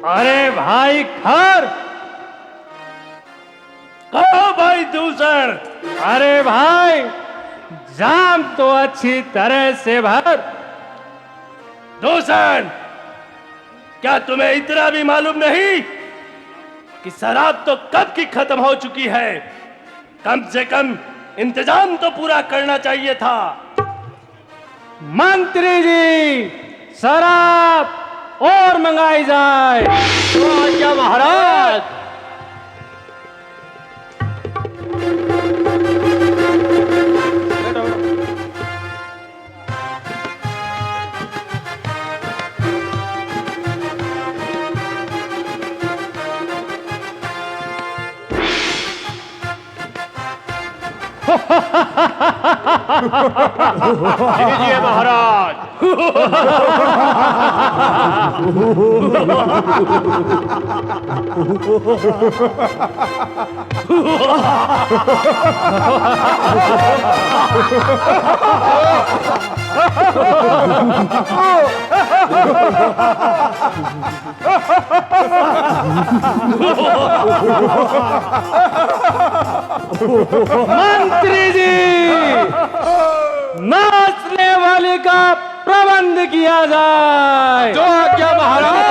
अरे भाई खर, कहो भाई दूसर। अरे भाई जाम तो अच्छी तरह से भर। दूसर, क्या तुम्हें इतना भी मालूम नहीं कि शराब तो कब की खत्म हो चुकी है? कम से कम इंतजाम तो पूरा करना चाहिए था। मंत्री जी, शराब और मंगाई जाए। तो क्या महाराज? लीजिए महाराज। मंत्री जी, नाचने वाले का प्रबंध किया जाए। जो आज्ञा महाराज।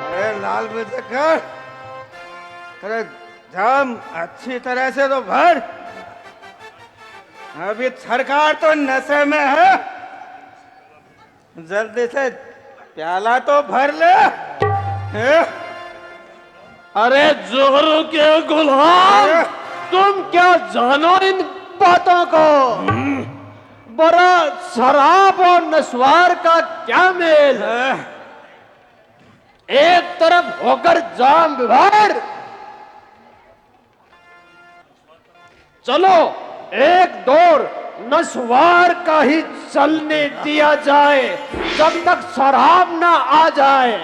अरे लाल मुजफ्फर, अरे जाम अच्छी तरह से तो भर। अभी सरकार तो नशे में है, जल्दी से प्याला तो भर ले। हैं? अरे जोहरों के गुलाम, तुम क्या जानो इन बातों को? बड़ा शराब और नस्वार का क्या मेल? एक तरफ होकर जाम विभार, चलो एक दौर नस्वार का ही चलने दिया जाए जब तक शराब ना आ जाए।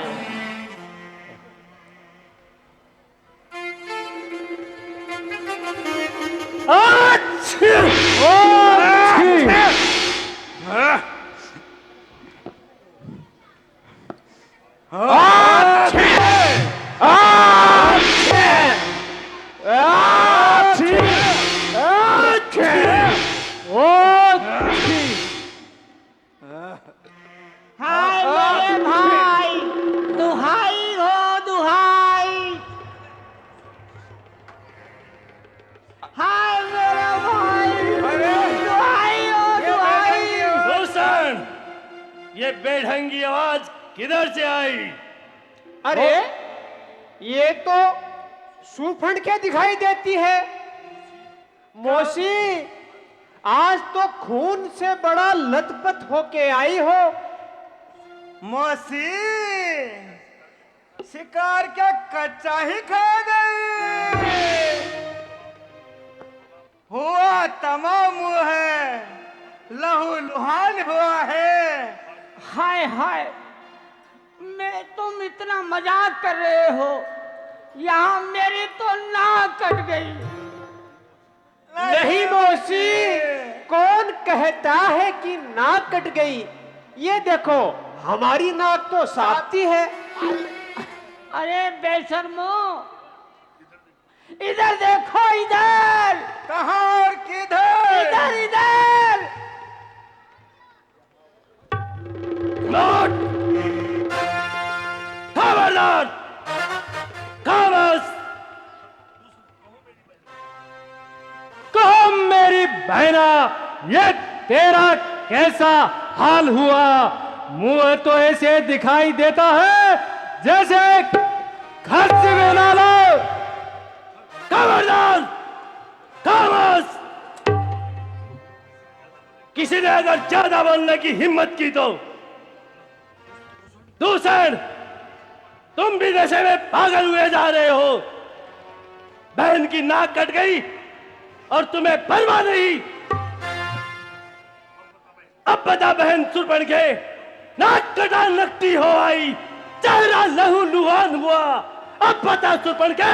हाय मेरे भाई, दुहाई हो दुहाई। हाय मेरे भाई, दुहाई हो दुहाई। रोशन, ये बेढंगी आवाज किधर से आई? अरे ये तो सूफंड के दिखाई देती है। मौसी, आज तो खून से बड़ा लथपथ होके आई हो। मौसी, शिकार क्या कच्चा ही खा गई? हुआ तमाम है, लहू लुहान हुआ है। हाय हाय, मैं तुम इतना मजाक कर रहे हो, यहाँ मेरी तो नाक कट गई। नहीं मौसी, कौन कहता है कि नाक कट गई? ये देखो, हमारी नाक तो साफती है। अरे बेशर्मो, इधर देखो, इधर। कहाँ और किधर? इधर इधर। नोट! खबरदार! खामोश! कहो मेरी बहना, ये तेरा कैसा हाल हुआ? मुंह तो ऐसे दिखाई देता है जैसे घर से बेला लो। खबरदार! खामोश! किसी ने अगर ज्यादा बोलने की हिम्मत की तो दूसर, तुम भी नशे में पागल हुए जा रहे हो। बहन की नाक कट गई और तुम्हें परवाह नहीं। अब बता बहन सुरपण के, नाक कटा नकटी हो आई, चेहरा लहू लुहान हुआ। अब बता सुरपण के,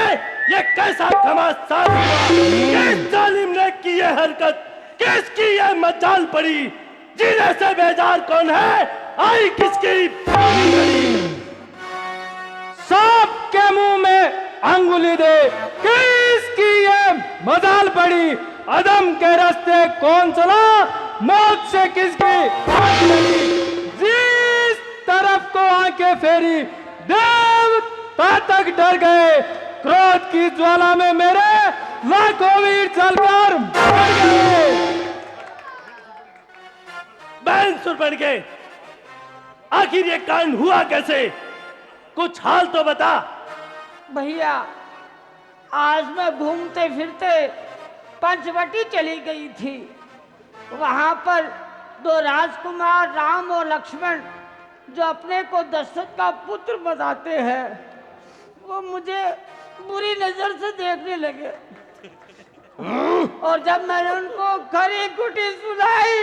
ये कैसा घमासान हुआ? किस जालिम ने की ये हरकत? किसकी ये मजाल पड़ी? जीने से बेजार कौन है? आई किसकी? सांप के मुंह में अंगुली दे, किसकी ये मजाल पड़ी? अदम के रास्ते कौन चला? मौत से किसकी आंख लगी? जिस तरफ को आंखें फेरी, देवता तक डर गए। क्रोध की ज्वाला में मेरे लाखों वीर चलकर मर गए। बहन सुरपण के, आखिर ये कांड हुआ कैसे? कुछ हाल तो बता। भैया, आज मैं घूमते फिरते पंचवटी चली गई थी। वहां पर दो राजकुमार राम और लक्ष्मण, जो अपने को दशरथ का पुत्र बताते हैं, वो मुझे बुरी नजर से देखने लगे। और जब मैंने उनको खरी कुटी सुनाई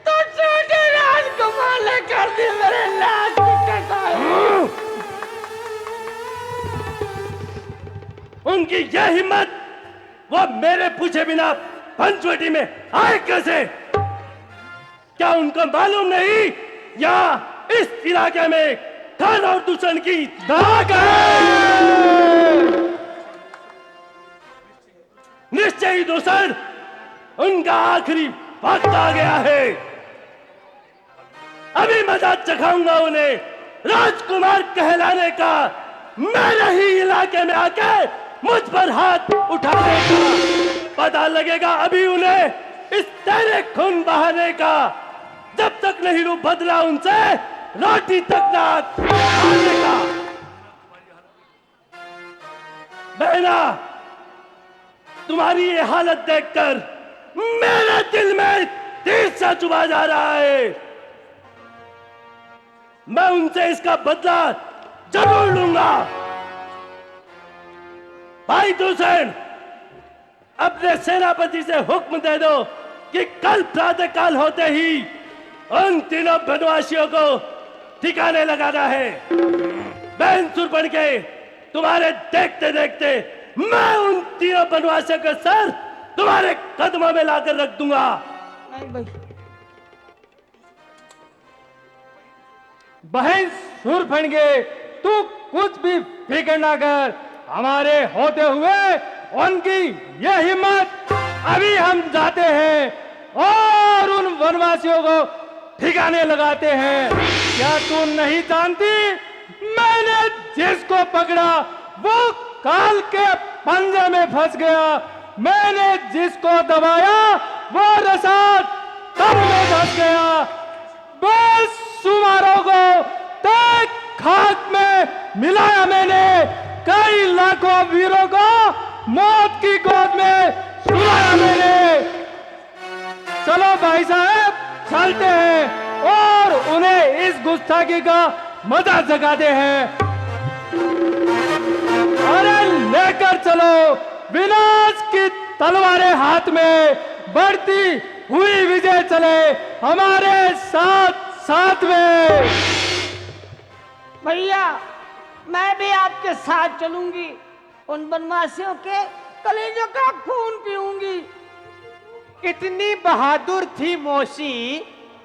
तो छोटे राजकुमार ने कर दी मेरे लाश की कटाई। उनकी यह हिम्मत, वो मेरे पूछे बिना पंचवटी में आए कैसे? क्या उनको मालूम नहीं या इस इलाके में खान और दूषण की दाग है? निश्चय ही दूषण उनका आखिरी वक्त आ गया है। अभी मजा चखाऊंगा उन्हें राजकुमार कहलाने का, मेरे ही इलाके में आके मुझ पर हाथ उठाने का। पता लगेगा अभी उन्हें इस तेरे खून बहाने का, जब तक नहीं रूप बदला उनसे रोटी तक ना खाने का। बहना, तुम्हारी ये हालत देखकर मेरे दिल में तीर सा चुभा जा रहा है। मैं उनसे इसका बदला जरूर लूंगा। भाई दूसर, अपने सेनापति से हुक्म दे दो कि कल प्रातःकाल होते ही उन तीनों बनवासियों को ठिकाने लगाना है। बहन सुरपण के, तुम्हारे देखते देखते मैं उन तीनों बनवासियों का सर तुम्हारे कदमों में लाकर रख दूंगा। नहीं भाई, बहन सुरफणगे, तू कुछ भी फिक्र ना कर। हमारे होते हुए उनकी यह हिम्मत, अभी हम जाते हैं और उन वनवासियों को ठिकाने लगाते हैं। क्या तू नहीं जानती, मैंने जिसको पकड़ा वो काल के पंजे में फंस गया। मैंने जिसको दबाया वो रसात तब में धंस गया। बस सुमारों को तक खाक में मिलाया मैंने, कई लाखों वीरों को मौत की गोद में सुलाया मैंने। चलो भाई साहब, चलते हैं और उन्हें इस गुस्ताखी का मजा जगाते हैं। अरे लेकर चलो विनाश की तलवारें हाथ में, बढ़ती हुई विजय चले हमारे साथ साथ में। भैया मैं भी आपके साथ चलूंगी, उन बनवासियों के कलेजों का खून पीऊंगी। इतनी बहादुर थी मौसी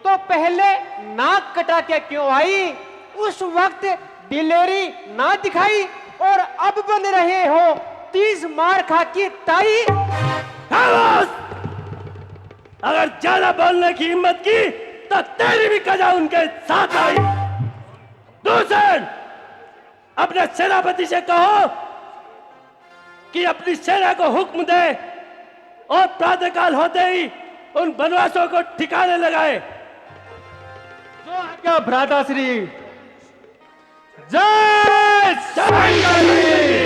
तो पहले नाक कटा के क्यों आई? उस वक्त दिलेरी ना दिखाई और अब बन रहे हो 30 मार खा की ताई। खामोश! अगर ज्यादा बोलने की हिम्मत की तो तेरी भी कजा उनके साथ आई। दूसर, अपने सेनापति से कहो कि अपनी सेना को हुक्म दे और प्रातःकाल होते ही उन बनवासों को ठिकाने लगाए। जो आज्ञा भ्राताश्री। जय शंकर जी।